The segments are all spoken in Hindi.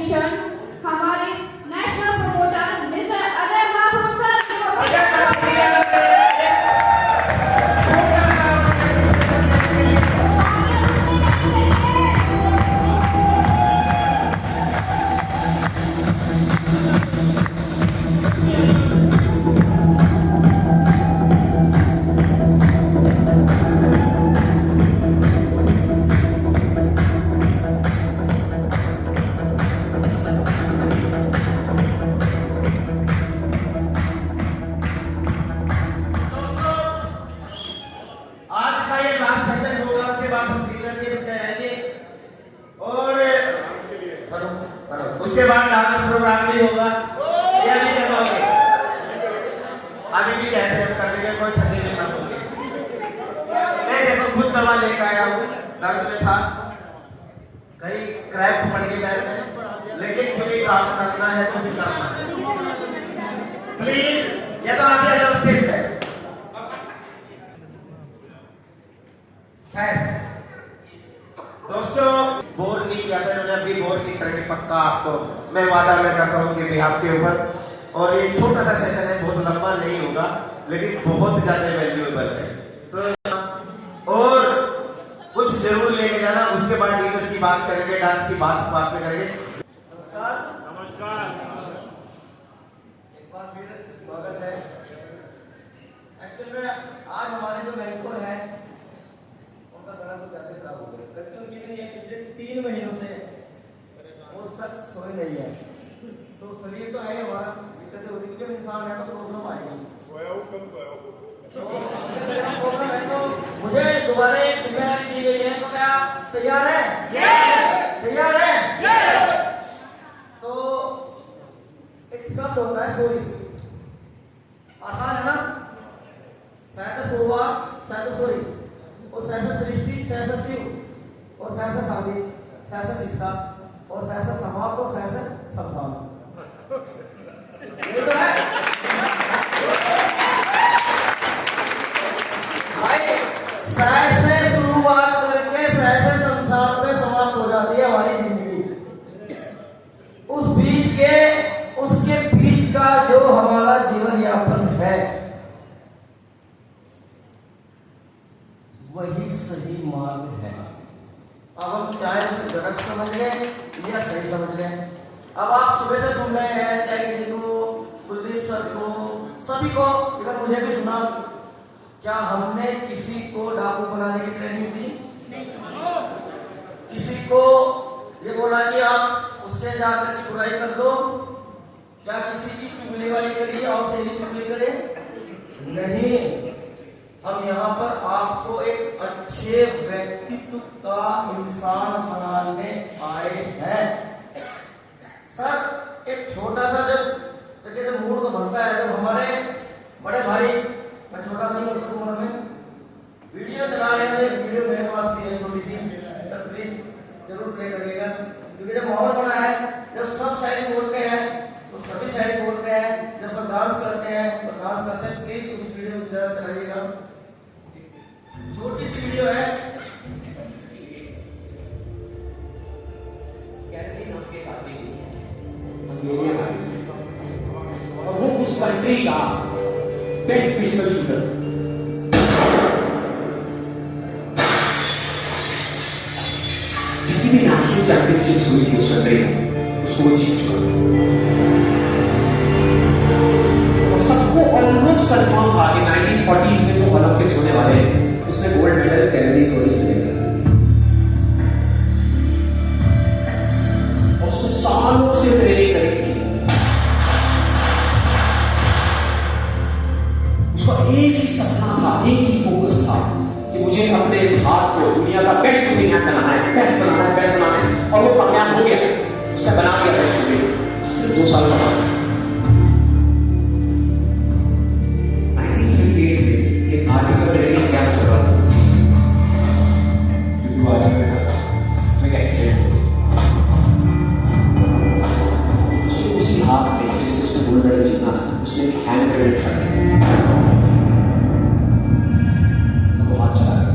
रिकॉग्निशन हमारे national promoter mister Ajay Mathur sir उसके बाद डांस प्रोग्राम भी होगा या नहीं करवाओगे? अभी भी कहते हैं कर देंगे, कोई ठंडी नहीं ना होगी। मैं देखो खुद दवा लेकर आया हूँ, दर्द में था, कहीं क्रैक पड़ गई पैर में, लेकिन खुद ही काम करना है तो फिर करना है। प्लीज या तो आगे आ जाओ स्टेज पे। दोस्तों बोर नहीं किया था इन्होंने, अभी बोर नहीं करेंगे पक्का आपको मैं वादा मैं करता हूँ उनके बिहाफ के ऊपर। और ये छोटा सा सेशन है, बहुत लंबा नहीं होगा लेकिन बहुत ज्यादा वैल्यूएबल है, तो और कुछ जरूर लेके जाना। उसके बाद डीलर की बात करेंगे, डांस की बात बाद में करेंगे। नमस्कार नमस्कार, एक बार फिर स्वागत है। एक्चुअली में आज हमारे जो मेंटोर हैं उनका गला तो ज्यादा खराब हो गया, बच्चों के लिए पिछले 3 महीनों से वो शख्स सोए नहीं है। तो शरीर तो है हमारा, दिक्कतें होती है, जब इंसान है तो प्रॉब्लम आएगी। प्रॉब्लम है तो मुझे दोबारा एक जिम्मेदारी दी गई है, तो क्या तैयार है? तैयार है? तो एक शब्द होता है सोई, आसान है ना? सहसा सोवा, सहसा सोई, और सहसा सृष्टि, सहसा शिव, और सहसा शादी, सहसा शिक्षा, और सहसा समाप्त, और सहसा संसार। ये तो है भाई, सहसे शुरुआत करके सहसे संसार पे समाप्त हो जाती है हमारी जिंदगी। उस बीच के उसके बीच का जो हमारा जीवन यापन है वही सही मार्ग है। अब हम चाहे उसे गलत समझ लें या सही समझ लें। अब आप सुबह से सुन रहे हैं, चाहे किसी को, कुलदीप सर को, सभी को, इधर मुझे भी सुना। क्या हमने किसी को डाकू बनाने की ट्रेनिंग दी? किसी को ये बोला कि आप उसके जाकर की बुराई कर दो? क्या किसी की चुगली वाली करी और सही चुगली करे? नहीं, हम यहाँ पर आपको एक अच्छे व्यक्तित्व का इंसान बनाने आए हैं। सर एक छोटा सा जब जैसे मूड तो बनता है, जब हमारे बड़े भाई, मैं छोटा नहीं हूँ उम्र में, वीडियो चला रहे हैं, वीडियो मेरे पास भी है छोटी सी, सर प्लीज जरूर प्ले करिएगा। क्योंकि जब माहौल बना है, जब सब शायरी बोलते हैं तो सभी शायरी बोलते हैं, जब सब डांस करते हैं तो डांस करते हैं। प्लीज उस वीडियो को जरा चलाइएगा, छोटी सी वीडियो है। और वो उस कंट्री का बेस्ट पिस्टल शूटर। जितनी भी नेशनल चैंपियनशिप्स हुई थी उस कंट्री में, उसको वो जीत चुका था। और सबको ऑलमोस्ट कंफर्म था कि 1940s में जो ओलंपिक्स होने वाले हैं उसमें गोल्ड मेडल कैलोरी को ही मिलेगा। और उसने सालों से ट्रेनिंग करी थी। उसका एक ही सपना था, एक ही फोकस था कि मुझे अपने इस हाथ को दुनिया का बेस्ट शूटिंग हैंड बनाना है, बेस्ट बनाना है, बेस्ट बनाना है। और वो कामयाब हो गया, उसने बना दिया बेस्ट शूटिंग। सिर्फ 2 साल का था। 1938 में एक आर्मी का ट्रेनिंग कैंप चल रहा था। उसी हाथ में जिससे उसने गोल्ड मेडल जीतना था, उसने एक हैंड ग्रेनेड फेंका। वो हाथ चला गया।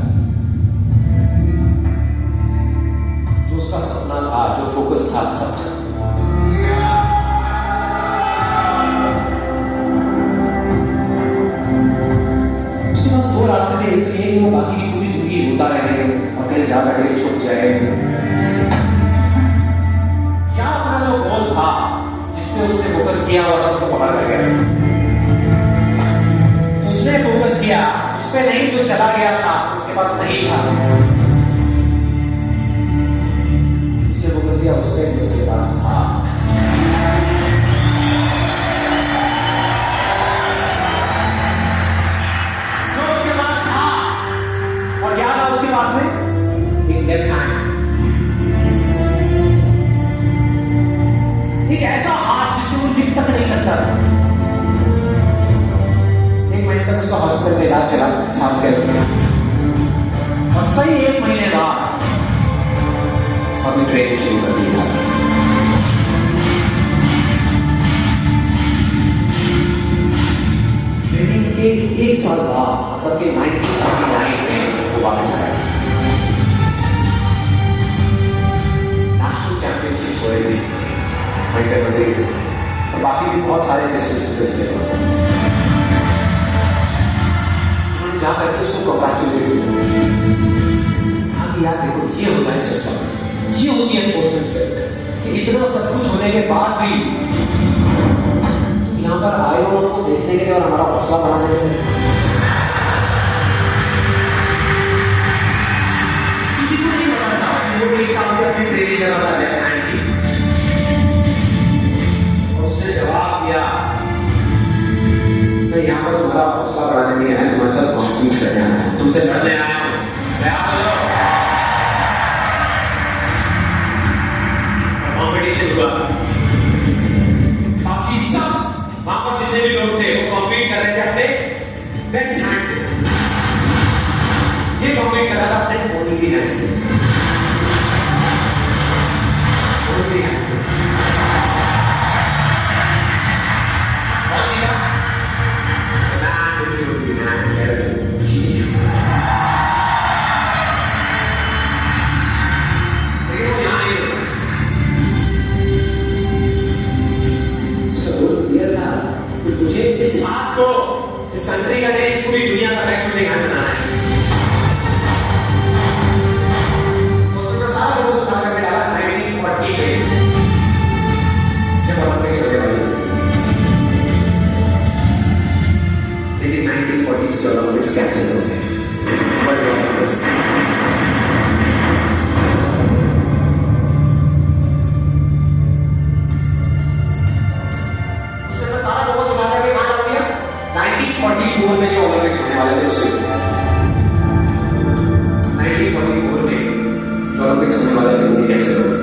जो उसका सपना था, जो फोकस था, सब चला गया। जाकर के छुप जाए। क्या अपना जो गोल था जिसपे उसने फोकस किया हुआ था उसको पकड़ कर गया, तो उसने फोकस किया उस पे नहीं, जो चला गया था उसके पास नहीं था, उसने फोकस किया उस पे जो उसके पास था। लेफ्ट हैंड, एक ऐसा हाथ जिससे वो लिख तक नहीं सकता था। 1 महीने तक उसका हॉस्पिटल में इलाज चला साफ कर, और सही 1 महीने बाद अपनी ट्रेनिंग शुरू कर दी साथ। ट्रेनिंग के 1 साल बाद मतलब कि 1949 में वो वापस आया। चैंपियनशिप हो रही थी और बाकी भी बहुत सारे डिस्ट्रिक्ट उन्होंने जाकर के उसको कंग्रेचुलेट किया कि यार देखो ये होता है चस्पा, ये होती है स्पोर्ट्समैन स्पिरिट। इतना सब कुछ होने के बाद भी तुम यहाँ पर आए हो हमको देखने के लिए और हमारा हौसला बढ़ाने के लिए। किसी को नहीं पता था वो 1 साल से अपनी ट्रेनिंग कर रहा था लेफ्ट हैंड की, और उसने जवाब दिया मैं यहाँ पर तुम्हारा हौसला बढ़ाने नहीं आया, तुम्हारे साथ कॉम्पीट करने आया हूँ, तुमसे लड़ने आया हूँ। कॉम्पिटिशन हुआ, बाकी सब वहां पर जितने भी लोग थे वो कॉम्पीट कर रहे थे अपने बेस्ट हैंड से, ये कॉम्पीट कर रहा था अपने ओनली हैंड से। इस कंट्री का नहीं, इस पूरी दुनिया का बेस्ट शूटिंग हैंड बनाना है। तो उसने सारा फोकस उठा करके डाला 1940 में जब ओलंपिक्स होने वाली थी। लेकिन 1940 के ओलंपिक्स कैंसिल हो गए। उसने सारा फोकस उठा करके कहाँ डाल दिया? 1944 में जो ओलंपिक्स होने वाले थे उससे 1944 में जो ओलंपिक्स होने वाले थे वो कैंसिल हो गए।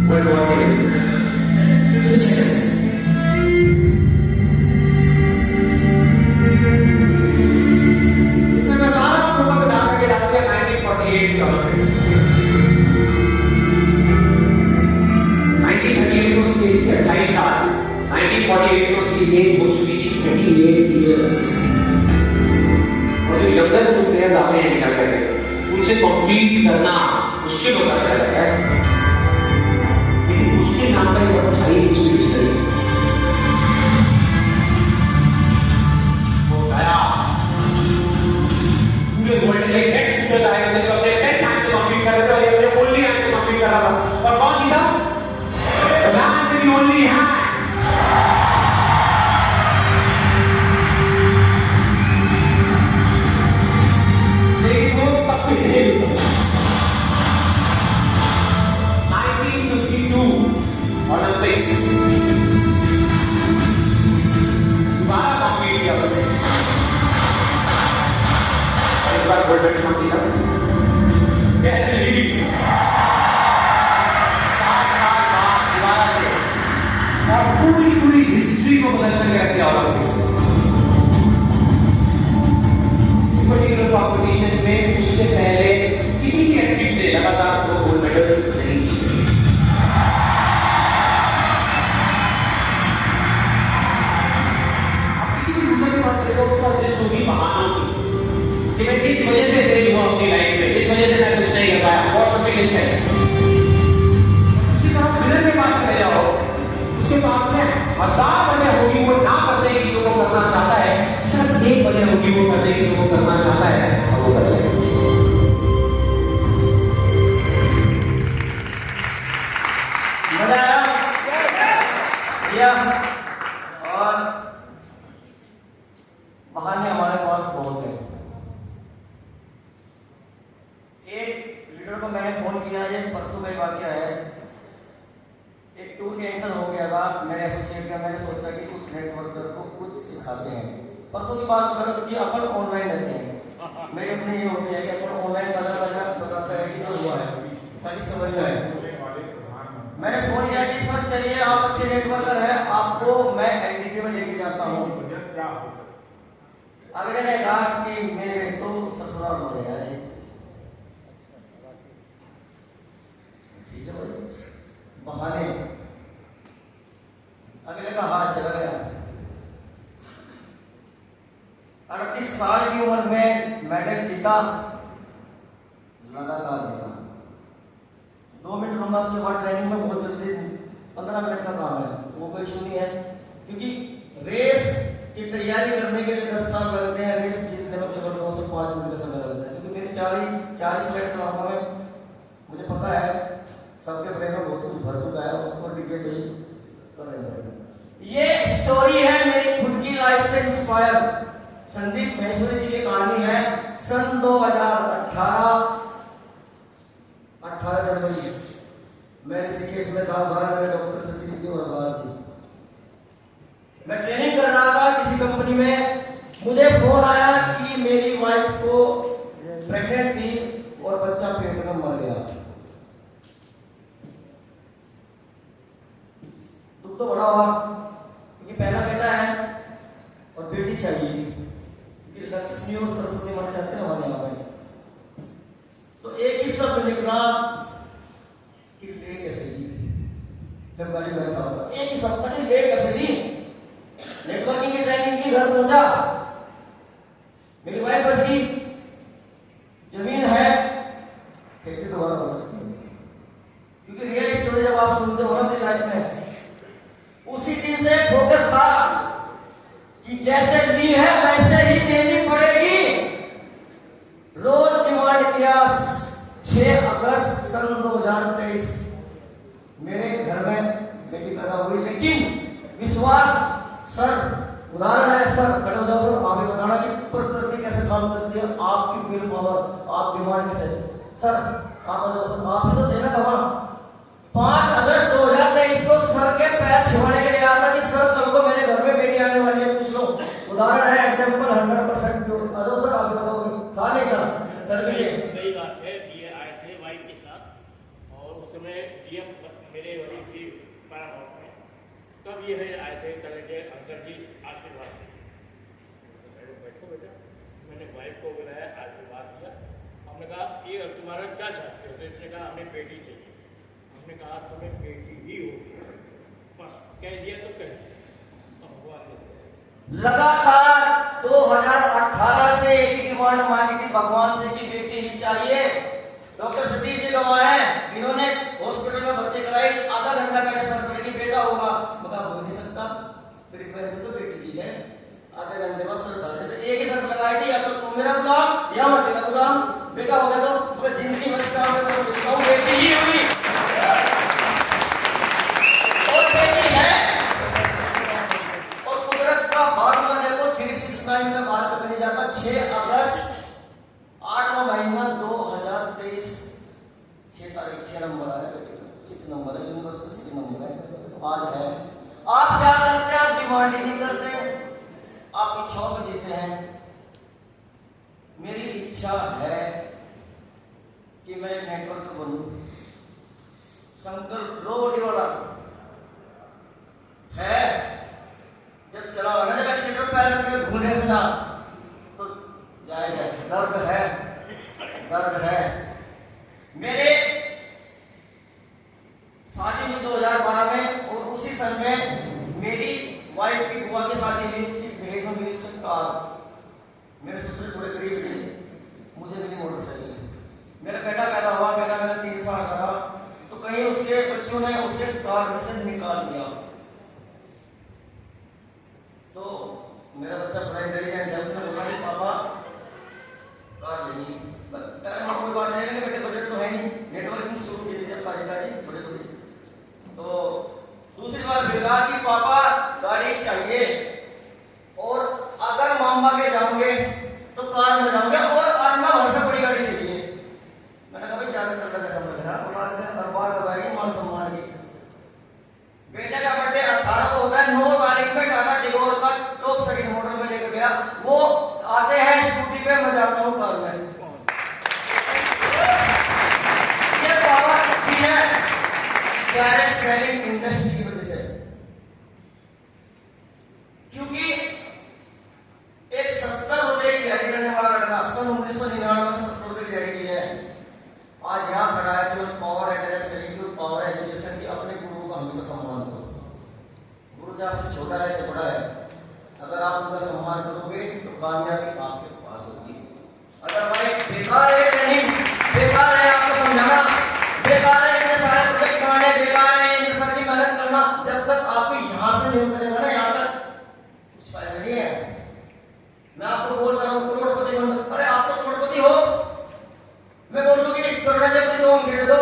वर्ल्ड वॉर के लिए इसमें मैं सारा फोकस उठा करके डाल दिया 1948 के ओलंपिक्स। 1938 में उसकी एज 28 साल, 1948 में उसकी एज हो चुकी थी 28 इयर्स। और जो यंगर जो प्लेयर्स आते हैं निकल करके उनसे कॉम्पीट करना मुश्किल होता चला गया, लेकिन उसके नाम पर एक बड़ी हिस्ट्री सही हो गया। पूरे वर्ल्ड के बेस्ट शूटर्स आए थे जो अपने बेस्ट हैंड से कॉम्पीट कर रहे थे और ये अपने ओनली हैंड से कॉम्पीट कर रहा था। और कौन जीता? The man with the only hand. लेकिन वो तब भी नहीं हुआ। 1952 ओलंपिक्स दोबारा कॉम्पीट किया उसने, और इस बार गोल्ड मेडल कौन जीता? पूरी हिस्ट्री को बदल कर रख दिया ओलंपिक्स। इस पर्टिकुलर कॉम्पिटिशन में उससे पहले किसी भी एथलीट ने लगातार 2 गोल्ड मेडल्स नहीं जीते। अब किसी भी दूसरे के पास रहेगा उसका लिस्ट होगी बहानों की कि मैं इस वजह से फेल हुआ अपनी लाइफ में, इस वजह से मैं कुछ नहीं कर पाया, बहुत लंबी लिस्ट है। उसी तरह विनर के पास चले जाओ, उसके पास में 1000 वजह होगी वो ना करने की जो वो करना चाहता है, सिर्फ 1 वजह होगी वो करने की जो वो करना चाहता है। सेक्रेटरी को मैंने फोन किया, ये परसों का ही वाकया है। एक टूर कैंसिल हो गया था, मैंने एसोसिएट का मैंने सोचा कि उस नेटवर्कर को कुछ सिखाते हैं। परसों की बात करो कि अपन ऑनलाइन रहते हैं, मेरी अपनी ये होती है कि अपन ऑनलाइन बताता है कि जो हुआ है ताकि समझ में आए। मैंने फोन किया कि सर चलिए आप अच्छे नेटवर्कर हैं, आपको मैं एनडीटी में लेके जाता हूँ। अगले ने कहा कि मेरे तो ससुराल हो गया है। ठीक है भाई, बहाने। अगले का हाथ चला गया। 38 साल की उम्र में मेडल जीता, लगातार जीता। 2 मिनट लूंगा, उसके बाद ट्रेनिंग में बहुत जल्दी 15 मिनट का काम है, वो कोई इशू नहीं है। क्योंकि रेस की तैयारी करने के लिए 10 साल लगते हैं, रेस जीतने में केवल 2 से 5 मिनट का समय लगता है। क्योंकि मेरी 40 मिनट चलाऊंगा मैं, मुझे पता है सबके ब्रेन में बहुत कुछ भर चुका है, उसको डीजे पे ही करेंगे। ये स्टोरी है मेरी खुद की लाइफ से इंस्पायर, संदीप महेश्वरी जी की कहानी है। सन 2018 जनवरी मैं ऋषिकेश में था, मेरे डॉक्टर सतीश जी और बात थी। मैं ट्रेनिंग कर रहा था किसी कंपनी में, मुझे फोन आया कि मेरी वाइफ को प्रेग्नेंट थी और बच्चा पेट में मर गया। दुख तो बड़ा हुआ क्योंकि पहला बेटा है और बेटी चाहिए, क्योंकि लक्ष्मी और सरस्वती माने जाते हैं हमारे यहाँ पे। तो एक ही शब्द निकला कि ले कैसे दी। जब गाड़ी में बैठा होगा एक ही शब्द कि ले कैसे दी। नेटवर्किंग की ट्रेनिंग की घर पहुंचा, मेरी वाइफ बच गई, जमीन है, खेती दोबारा हो सकती है। क्योंकि रियल स्टोरी जब आप सुनते हो ना अपनी लाइफ में, उसी दिन से फोकस था कि जैसे ली है वैसे ही देनी पड़ेगी। रोज डिमांड किया। 6 अगस्त सन 2023 मेरे घर में बेटी पैदा हुई, लेकिन विश्वास सर उदाहरण है। सर खड़े हो जाओ सर, आप ही बताना कि प्रकृति कैसे काम करती है, आपकी विल पावर, आप डिमांड कैसे। सर आप आ जाओ सर, आप ही तो देना था। 5 अगस्त 2023 को सर के पैर छुआने के लिए आता कि सर कल को मेरे घर में बेटी आने वाली है, पूछ लो। उदाहरण है, एग्जाम्पल 100% जो। आ जाओ सर, आप बताओगे था नहीं था सर के लिए। सही बात है, ये आए थे वाइफ के साथ और उस समय डीएम मेरे वही थी पैरामाउंट में, तब ये आए थे कलेक्टर अंकल जी आशीर्वाद से। बैठो बेटा, मैंने वाइफ को बुलाया, आशीर्वाद दिया। हमने कहा ये तुम्हारा क्या चाहते हो? तो इसने कहा हमें बेटी चाहिए। हमने कहा तुम्हें बेटी ही होगी, बस कह दिया तो कह दिया। लगातार 2018 से एक ही डिमांड मांगी थी भगवान से कि बेटी ही चाहिए। डॉक्टर सतीश जी गवाह हैं, इन्होंने हॉस्पिटल में भर्ती कराई। आधा घंटा पहले सर बोले कि बेटा होगा, मगर हो नहीं सकता, फ्रीक्वेंसी तो बेटी की है। आधे घंटे बाद सर था, तो एक ही शर्त लगाई थी, या तो तू मेरा गुलाम या मैं तेरा गुलाम। बेटा हो गया तो जिंदगी भर बेटी ही हुई और बेटी है। और कुदरत का फार्मूला देखो, 369 में बात करने जाता। 6 अगस्त 8वां महीना 2023, 6 तारीख, 6 नंबर है, 6 नंबर है, यूनिवर्सल 6 नंबर है, आज है। आप क्या करते हैं? आप डिमांड ही नहीं करते, आप इच्छाओं में जीते हैं। मेरी इच्छा है कि मैं नेटवर्क बनूं, संकल्प लो बॉडी वाला है। जब चला होगा ना, जब एक्सीडेंट पैर करके घूमने से ना, तो जाएगा। दर्द है, दर्द है। मेरे शादी हुई 2012 में और उसी सन में मेरी वाइफ की बुआ की शादी हुई। उसकी दहेज में मिली उसकी कार। मेरे ससुर थोड़े गरीब थे, मुझे मिली मोटरसाइकिल। मेरा बेटा पैदा हुआ, बेटा मेरा 3 साल का था, तो कहीं उसके बच्चों ने उसे कार में से निकाल दिया। तो मेरा बच्चा बड़ा इंटेलिजेंट है, उसने बोला कि पापा कार लेनी। कोई बात नहीं, बेटे बजट तो है नहीं, नेटवर्किंग शुरू की थी ताजी थोड़ी थोड़ी। तो दूसरी बार फिर कहा कि पापा गाड़ी चाहिए, और अगर मामा के जाऊंगे तो कार में जाऊंगे, और अर्मा घर से बड़ी गाड़ी चाहिए। मैंने कहा भाई ज्यादातर बात बताएगी मान सम्मान की। बेटे का बर्थडे 18 को होता है, 9 तारीख में टाटा टिगोर का टॉप सेकंड मॉडल में लेकर गया। वो आते हैं स्कूटी पे, मैं जाता हूँ कार में। ये पावर की है गैरेज सेलिंग इंडस्ट्री की वजह से, क्योंकि एक 70 रुपए की गाड़ी करने वाला लड़का सन 1999 में 70 रुपए की गाड़ी की है, आज यहाँ खड़ा है। तो पावर है डायरेक्ट सेलिंग की, पावर एजुकेशन की। अपने गुरु का हमेशा सम्मान करो। गुरु जी आपसे छोटा है, चपड़ा है, अगर आप उनका सम्मान करोगे तो कामयाबी आपके पास होगी। अगर भाई बेकार है ट्रेनिंग, बेकार है आपको समझाना, बेकार है इतने सारे प्रोजेक्ट बनाने, बेकार है इन सबकी मदद करना, जब तक आप यहाँ से नहीं उतरेगा ना यहाँ तक कुछ फायदा नहीं है। मैं आपको बोल रहा हूँ करोड़पति बन, अरे आप तो करोड़पति हो, मैं बोल दूं कि करोड़ जब दो अंक दे दो,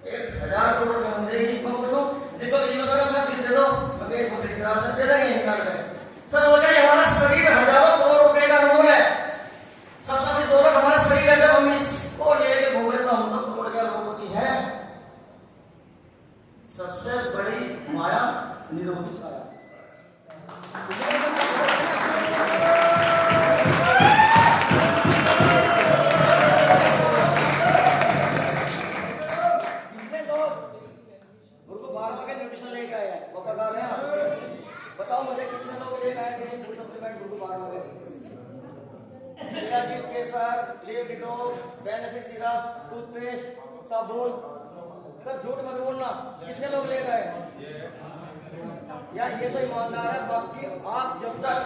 1000 करोड़ में हम देंगे। मैं बोलूं दीपक जी को सर अपना दिल दे दो, मैं एक मुझे इतना सर दे देंगे निकाल कर। सर हो जाए हमारा शरीर हजारों करोड़ रुपए का अनमोल है। सबसे बड़ी दौलत हमारा शरीर है, जब हम इसको लेके घूम रहे तो हम तो करोड़ के करोड़पति हैं। सबसे बड़ी माया निरोगिता है। बताओ मुझे कितने लोग लेकर आए थे फूड सप्लीमेंट गुरु बार में? शिलाजीत केसर, लिवडिटो, बेनिफिट सिरप, टूथपेस्ट, साबुन। सर झूठ मत बोलना, कितने लोग लेकर आए? यार ये तो ईमानदार है। बाकी आप जब तक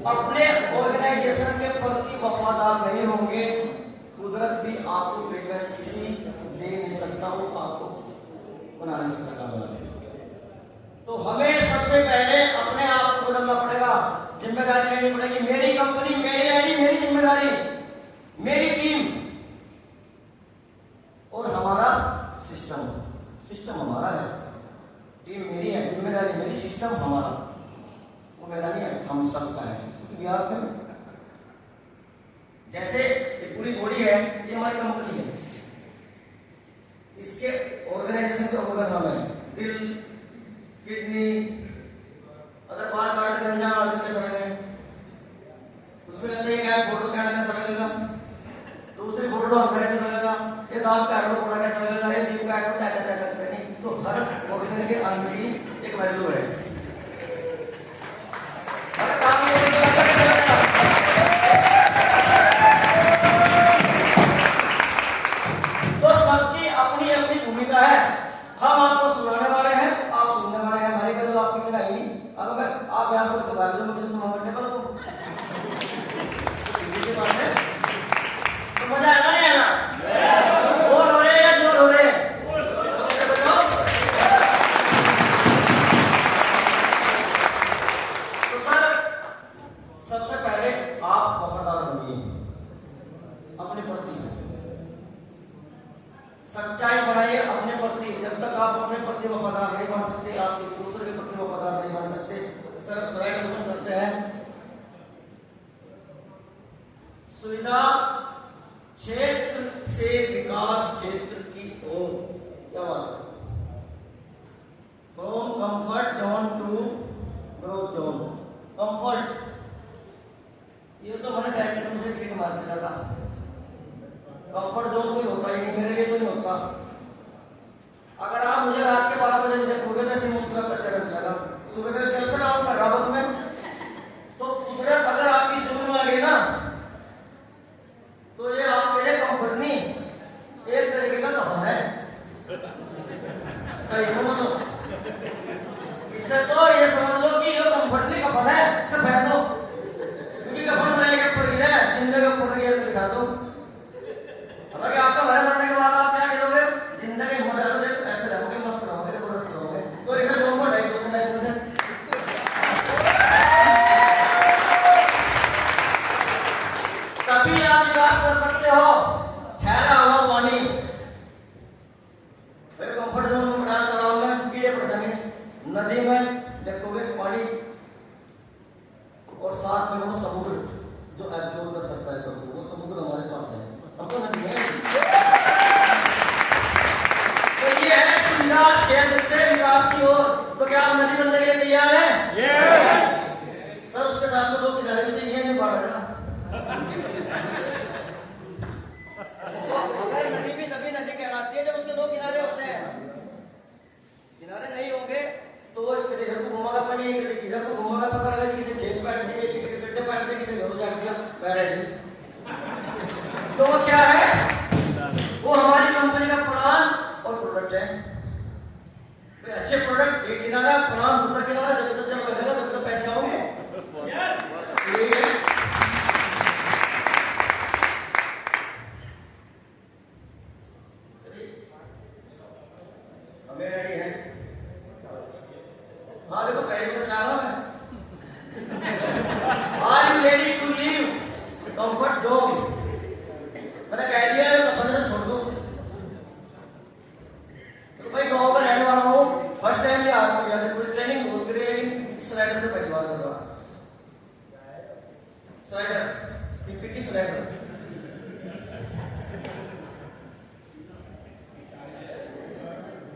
अपने ऑर्गेनाइजेशन के प्रति वफादार नहीं होंगे, कुदरत भी आपको फ्रीक्वेंसी दे नहीं सकता, वो आपको बना नहीं सकता कामयाब। तो हमें सबसे पहले अपने आप को बदलना पड़ेगा, जिम्मेदारी लेनी पड़ेगी। मेरी कंपनी, मेरी आईडी, मेरी जिम्मेदारी, मेरी टीम और हमारा सिस्टम। सिस्टम हमारा है, टीम मेरी है, जिम्मेदारी मेरी, सिस्टम हमारा, वो मेरा नहीं है, हम सबका है। क्योंकि यार फिर जैसे ये पूरी बॉडी है, ये हमारी कंपनी है, इसके ऑर्गेनाइजेशन के ऑर्गन हम है, दिल, किडनी। अगर बाल काट कर जाए आदमी कैसा लगेगा? उसमें लगता है क्या फोटो क्या कैसा लगेगा, दूसरी फोटो हम कैसे लगेगा, ये दांत का एरो फोटो कैसा लगेगा, ये जीभ का एरो टाटा टाटा करेंगे। तो हर ऑर्गन के अंग की एक वैल्यू है। अगर काम नहीं होगा कैसा लगेगा? तो सबकी अपनी अपनी भूमिका है। हम आपको सुनाने वाले हैं, आप सुनने वाले हैं। हमारी गल आपकी मिलाई, अगर मैं आप यहाँ से बता दो मुझे सुना बैठे करो तो सीधी सी बात है, तो मजा आएगा नहीं आएगा? बोल हो रहे हैं या जोर हो रहे हैं? तो सर सबसे पहले आप वफादार बनिए अपने प्रति, सच्चाई बनाइए अपने प्रति। जब तक आप अपने प्रति वफादार नहीं बन सकते, आप किसी दूसरे के प्रति वफादार नहीं बन सकते। सर स्लाइड ओपन करते हैं। सुविधा क्षेत्र से विकास क्षेत्र की ओर, क्या बात है? From comfort zone to growth zone. Comfort, ये तो मैंने टाइटल से क्लिक मार दिया था। कंफर्ट जोन कोई होता ही नहीं, मेरे लिए तो नहीं होता। अगर आप मुझे रात के 12 बजे देखोगे तो ऐसे मुस्कुराता चला जाएगा, सुबह से चल से आवाज कर रहा बस में, तो कुदरत अगर आपकी जुम्मन में आ गई ना, तो ये आपके लिए कंफर्ट नहीं, एक तरीके का कफन है। सही हो तो इससे तो ये समझ लो कि ये कंफर्ट नहीं कफन है, सिर्फ फेंक दो, क्योंकि कफन बनाएगा ऊपर गिरा है, जिंदगी ऊपर गिरा दिखा दो। हालांकि आपका घर बनने के बाद आप क्या करोगे?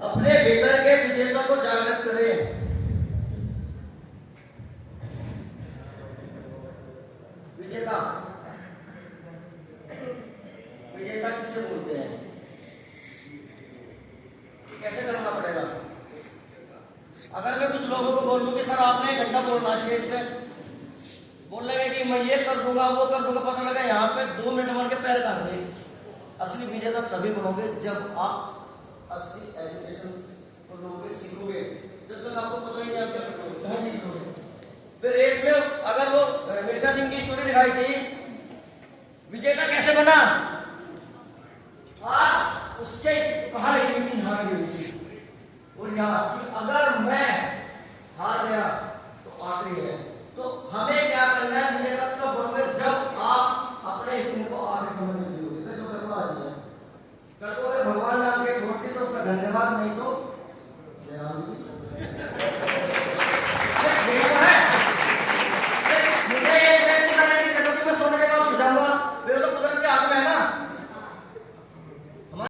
अपने भीतर के विजेता को जागृत करें। विजेता विजेता किसे बोलते हैं? कैसे करना पड़ेगा? अगर मैं कुछ लोगों को बोलूं कि सर आपने 1 घंटा बोलना स्टेज पे, बोल लगे कि मैं ये कर दूंगा वो कर दूंगा, पता लगा यहाँ पे 2 मिनट मान के पैर काट गए। असली विजेता तभी बनोगे जब आप असली एजुकेशन को लोगे, सीखोगे। जब तक आपको पता ही नहीं आप क्या करोगे, कहाँ सीखोगे? फिर रेस में अगर वो मिल्खा सिंह की स्टोरी दिखाई थी, विजेता कैसे बना, उसके कहा गई थी हार गई थी, और यहाँ कि अगर मैं हार गया तो आखिरी है। तो हमें क्या करना है? विजेता तब बनोगे जब आप अपने इसमें को आगे समझ लीजिए। जो करना आ जाए कर दो, भगवान ने आपके छोड़ दी तो उसका धन्यवाद, नहीं तो